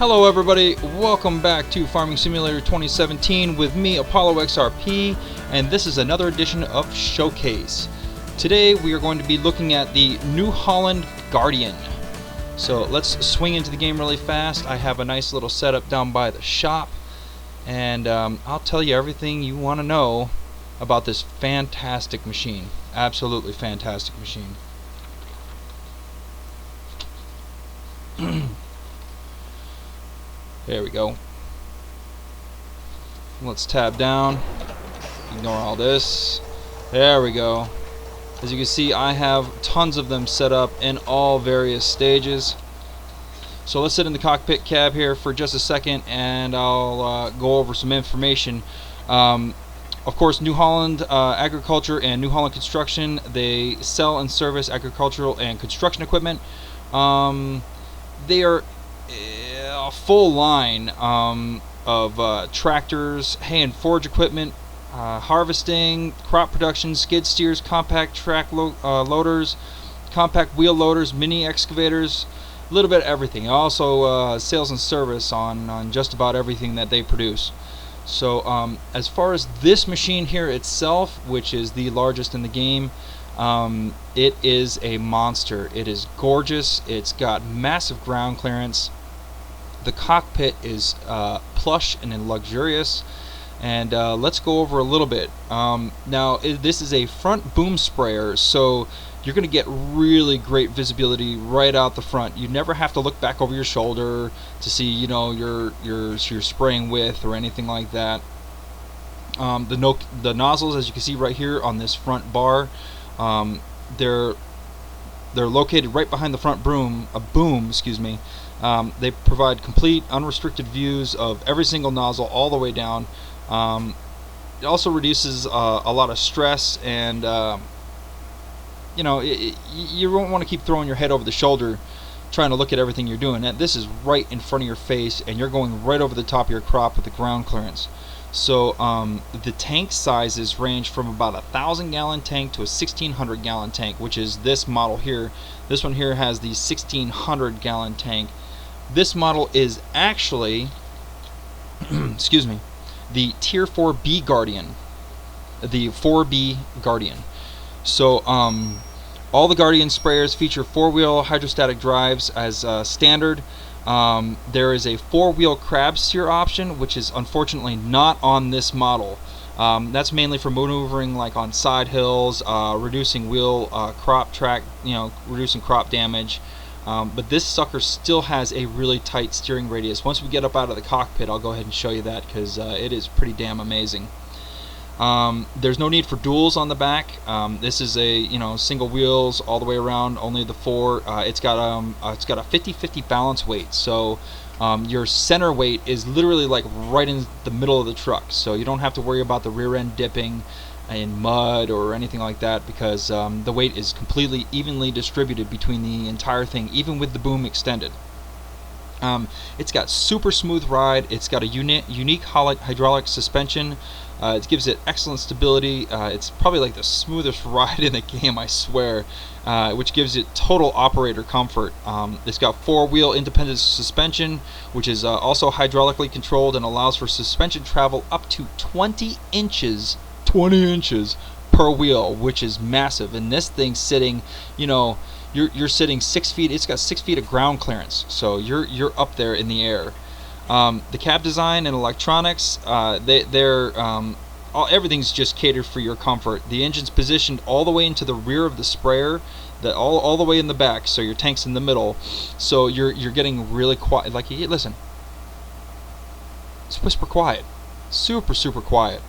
Hello everybody, welcome back to Farming Simulator 2017 with me, ApolloXRP, and this is another edition of ShowCase. Today we are going to be looking at the New Holland Guardian. So let's swing into the game really fast. I have a nice little setup down by the shop, and I'll tell you everything you want to know about this fantastic machine. Absolutely fantastic machine. There we go. Let's tab down. Ignore all this. There we go. As you can see, I have tons of them set up in all various stages. So let's sit in the cockpit cab here for just a second, and I'll go over some information. Of course, New Holland Agriculture and New Holland Construction, they sell and service agricultural and construction equipment. They are a full line of tractors, hay and forage equipment, harvesting, crop production, skid steers, compact track loaders, compact wheel loaders, mini excavators, a little bit of everything. Also sales and service on just about everything that they produce. So as far as this machine here itself, which is the largest in the game, it is a monster. It is gorgeous. It's got massive ground clearance. The cockpit is plush and luxurious, and let's go over a little bit. Now this is a front boom sprayer, so you're going to get really great visibility right out the front. You never have to look back over your shoulder to see, you know, your spraying width or anything like that. The nozzles, as you can see right here on this front bar, they're located right behind the front boom. Excuse me. They provide complete unrestricted views of every single nozzle all the way down. It also reduces a lot of stress, and you know, you won't want to keep throwing your head over the shoulder trying to look at everything you're doing. This is right in front of your face, and you're going right over the top of your crop with the ground clearance. So the tank sizes range from about a 1,000-gallon tank to a 1,600-gallon tank, which is this model here. This one here has the 1,600-gallon tank. This model is actually, excuse me, the Tier 4B Guardian, the 4B Guardian. So all the Guardian sprayers feature four-wheel hydrostatic drives as standard. There is a four-wheel crab steer option, which is unfortunately not on this model. That's mainly for maneuvering like on side hills, reducing wheel crop track, reducing crop damage. But this sucker still has a really tight steering radius. Once we get up out of the cockpit, I'll go ahead and show you that, because it is pretty damn amazing. There's no need for duals on the back. This is a single wheels all the way around, only the four. It's got a 50-50 balance weight, so your center weight is literally like right in the middle of the truck, so you don't have to worry about the rear end dipping in mud or anything like that, because the weight is completely evenly distributed between the entire thing, even with the boom extended. It's got super smooth ride. It's got a unique hydraulic suspension. It gives it excellent stability. It's probably like the smoothest ride in the game, I swear, which gives it total operator comfort. It's got four-wheel independent suspension, which is also hydraulically controlled and allows for suspension travel up to 20 inches per wheel, which is massive. And this thing's sitting, you're sitting 6 feet. It's got 6 feet of ground clearance, so you're up there in the air. The cab design and electronics, everything's just catered for your comfort. The engine's positioned all the way into the rear of the sprayer, all the way in the back, so your tank's in the middle. So you're getting really quiet. Like, listen, it's whisper quiet, super quiet.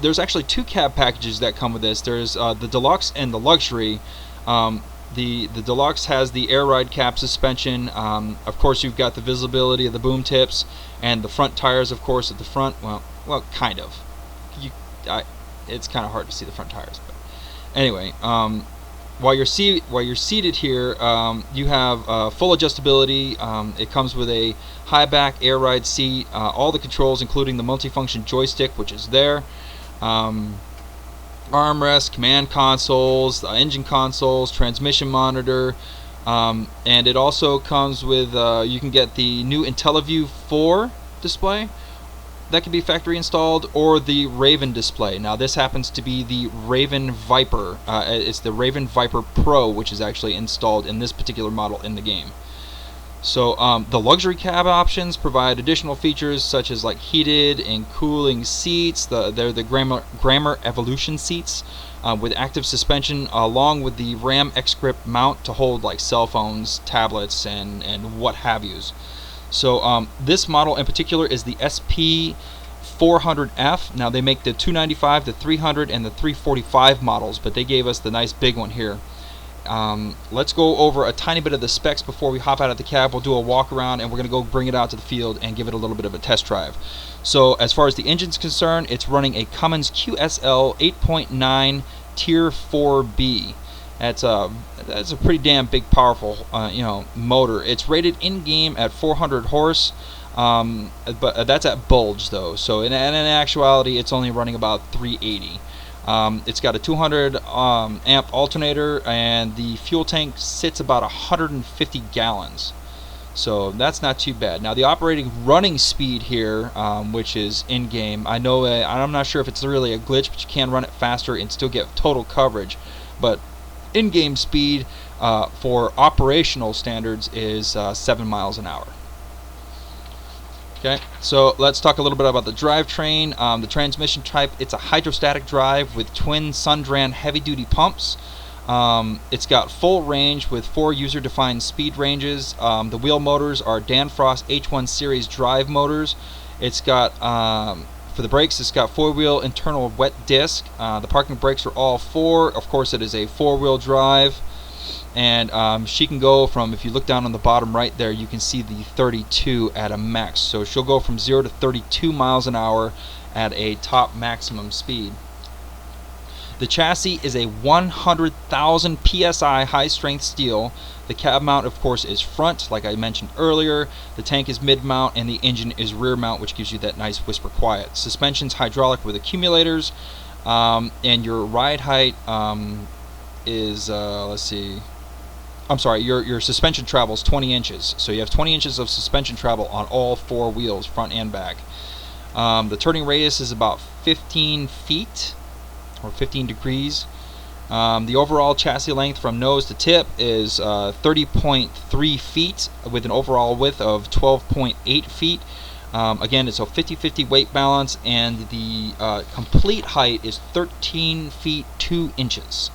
There's actually two cab packages that come with this. There's the Deluxe and the Luxury. The Deluxe has the air ride cap suspension. Of course, you've got the visibility of the boom tips, and the front tires, of course, at the front. Well, kind of. It's kind of hard to see the front tires, but anyway. While you're seated here, you have full adjustability. It comes with a high back air ride seat. All the controls, including the multifunction joystick, which is there. armrest, command consoles, engine consoles, transmission monitor, And it also comes with, you can get the new IntelliView 4 display that can be factory installed, or the Raven display. Now this happens to be the Raven Viper. It's the Raven Viper Pro, which is actually installed in this particular model in the game. So the luxury cab options provide additional features such as like heated and cooling seats. They're the Grammar Evolution seats with active suspension, along with the Ram X-Grip mount to hold like cell phones, tablets, and what have yous. So this model in particular is the SP 400F. Now they make the 295, the 300, and the 345 models, but they gave us the nice big one here. Let's go over a tiny bit of the specs before we hop out of the cab. We'll do a walk around, and we're going to go bring it out to the field and give it a little bit of a test drive. So as far as the engine's concerned, it's running a Cummins QSL 8.9 Tier 4B. That's a pretty damn big, powerful motor. It's rated in-game at 400 horse, but that's at bulge though. So in actuality, it's only running about 380. It's got a 200 amp alternator, and the fuel tank sits about 150 gallons. So that's not too bad. Now the operating running speed here, which is in-game, I'm not sure if it's really a glitch, but you can run it faster and still get total coverage. But in-game speed for operational standards is 7 miles an hour. Okay, so let's talk a little bit about the drivetrain. The transmission type, it's a hydrostatic drive with twin Sundran heavy-duty pumps. It's got full range with 4 user-defined speed ranges. The wheel motors are Danfoss H1 series drive motors. It's got, for the brakes, it's got 4-wheel internal wet disc. The parking brakes are all 4. Of course, it is a 4-wheel drive. And she can go from, if you look down on the bottom right there, you can see the 32 at a max. So she'll go from 0 to 32 miles an hour at a top maximum speed. The chassis is a 100,000 PSI high-strength steel. The cab mount, of course, is front, like I mentioned earlier. The tank is mid-mount, and the engine is rear-mount, which gives you that nice whisper quiet. Suspension's hydraulic with accumulators, and your ride height is, let's see, I'm sorry, your suspension travels 20 inches. So you have 20 inches of suspension travel on all 4 wheels, front and back. The turning radius is about 15 feet, or 15 degrees. The overall chassis length from nose to tip is 30.3 feet with an overall width of 12.8 feet. Again, it's a 50-50 weight balance, and the complete height is 13 feet 2 inches.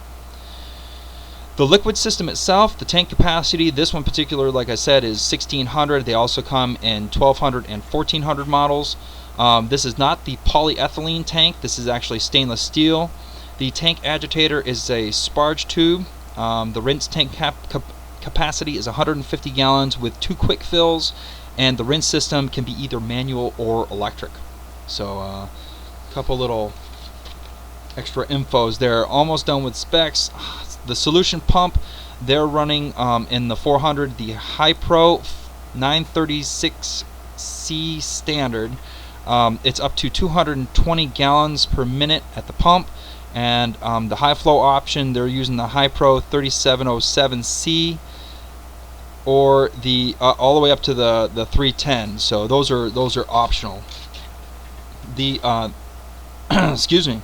The liquid system itself, the tank capacity, this one particular, like I said, is 1600. They also come in 1200 and 1400 models. This is not the polyethylene tank. This is actually stainless steel. The tank agitator is a sparge tube. The rinse tank capacity is 150 gallons with 2 quick fills, and the rinse system can be either manual or electric. So a couple little extra infos there. Almost done with specs. The solution pump, they're running in the 400, the High Pro 936C standard. It's up to 220 gallons per minute at the pump, and the high flow option, they're using the High Pro 3707C, or the all the way up to the 310. So those are optional. The excuse me,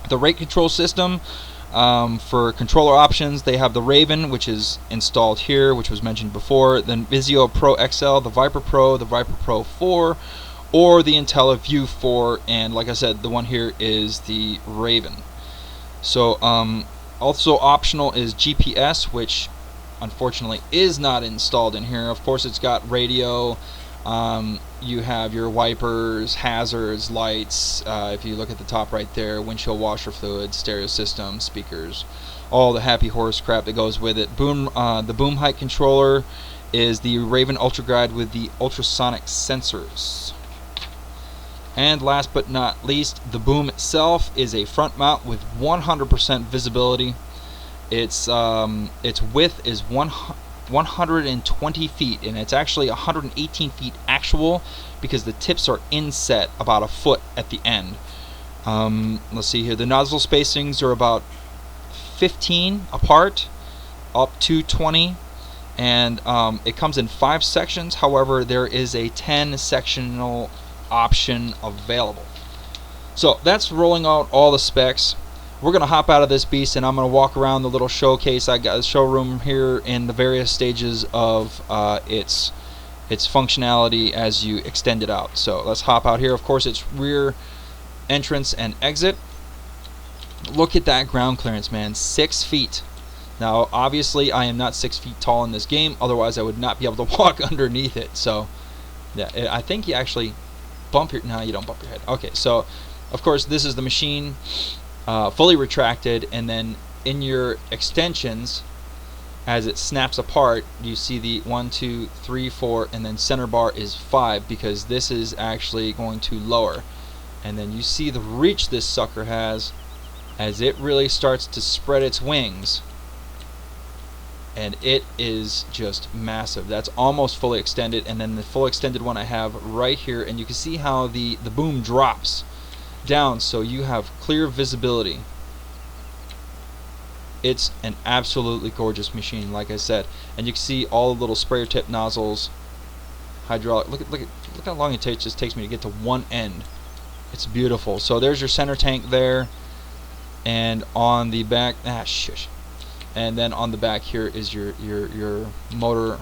the rate control system. For controller options, they have the Raven, which is installed here, which was mentioned before, then Vizio Pro XL, the Viper Pro, the Viper Pro 4, or the IntelliView 4, and like I said, the one here is the Raven. So also optional is GPS, which unfortunately is not installed in here. Of course, it's got radio. You have your wipers, hazards, lights, if you look at the top right there, windshield washer fluid, stereo system, speakers, all the happy horse crap that goes with it. The boom height controller is the Raven Ultra Guide with the ultrasonic sensors. And last but not least, the boom itself is a front mount with 100% visibility. Its width is 120 feet, and it's actually 118 feet actual because the tips are inset about a foot at the end. Let's see here, the nozzle spacings are about 15 apart, up to 20. and it comes in 5 sections. However, there is a 10 sectional option available. So that's rolling out all the specs. We're gonna hop out of this beast, and I'm gonna walk around the little showcase. I got a showroom here in the various stages of its functionality as you extend it out. So let's hop out here. Of course, it's rear entrance and exit. Look at that ground clearance, man. 6 feet. Now, obviously, I am not 6 feet tall in this game. Otherwise, I would not be able to walk underneath it. So, yeah, I think you actually bump your... No, you don't bump your head. Okay, so, of course, this is the machine fully retracted. And then in your extensions, as it snaps apart, you see the 1, 2, 3, 4, and then center bar is 5, because this is actually going to lower. And then you see the reach this sucker has as it really starts to spread its wings, and it is just massive. That's almost fully extended, and then the full extended one I have right here, and you can see how the boom drops down so you have clear visibility. It's an absolutely gorgeous machine, like I said, and you can see all the little sprayer tip nozzles, hydraulic. Look how long it just takes me to get to one end. It's beautiful. So there's your center tank there, and on the back, and then on the back here is your motor.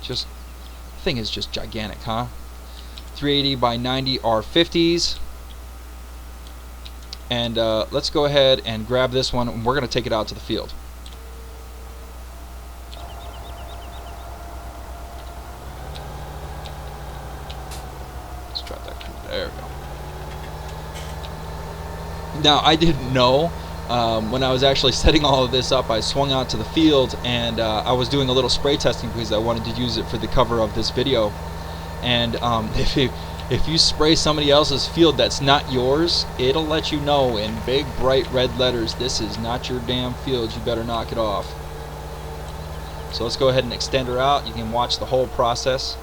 Just, thing is just gigantic, huh? 380 by 90 R50s. And let's go ahead and grab this one, and we're going to take it out to the field. Let's try that. There we go. Now, I didn't know when I was actually setting all of this up. I swung out to the field, and I was doing a little spray testing because I wanted to use it for the cover of this video. And if you spray somebody else's field that's not yours, it'll let you know in big bright red letters, this is not your damn field, you better knock it off. So let's go ahead and extend her out. You can watch the whole process.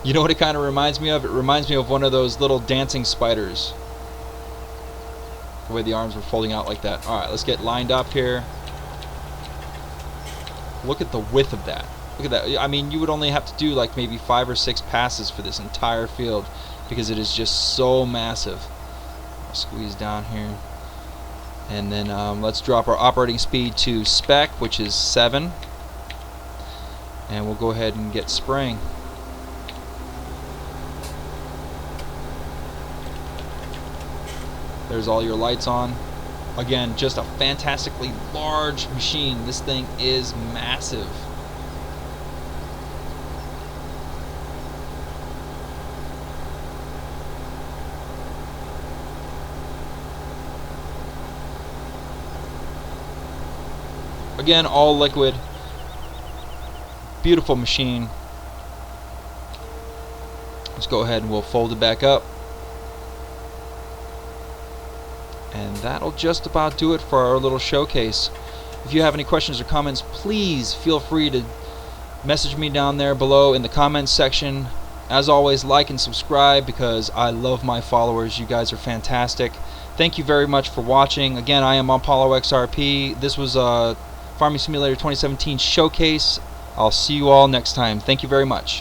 You know what it kind of reminds me of? It reminds me of one of those little dancing spiders. The way the arms were folding out like that. Alright, let's get lined up here. Look at the width of that. Look at that. I mean, you would only have to do like maybe 5 or 6 passes for this entire field, because it is just so massive. I'll squeeze down here. And then let's drop our operating speed to spec, which is 7. And we'll go ahead and get spraying. There's all your lights on. Again, just a fantastically large machine. This thing is massive. Again, all liquid. Beautiful machine. Let's go ahead and we'll fold it back up. And that'll just about do it for our little showcase. If you have any questions or comments, please feel free to message me down there below in the comments section. As always, like and subscribe, because I love my followers. You guys are fantastic. Thank you very much for watching. Again, I am ApolloXRP. This was Farming Simulator 2017 Showcase. I'll see you all next time. Thank you very much.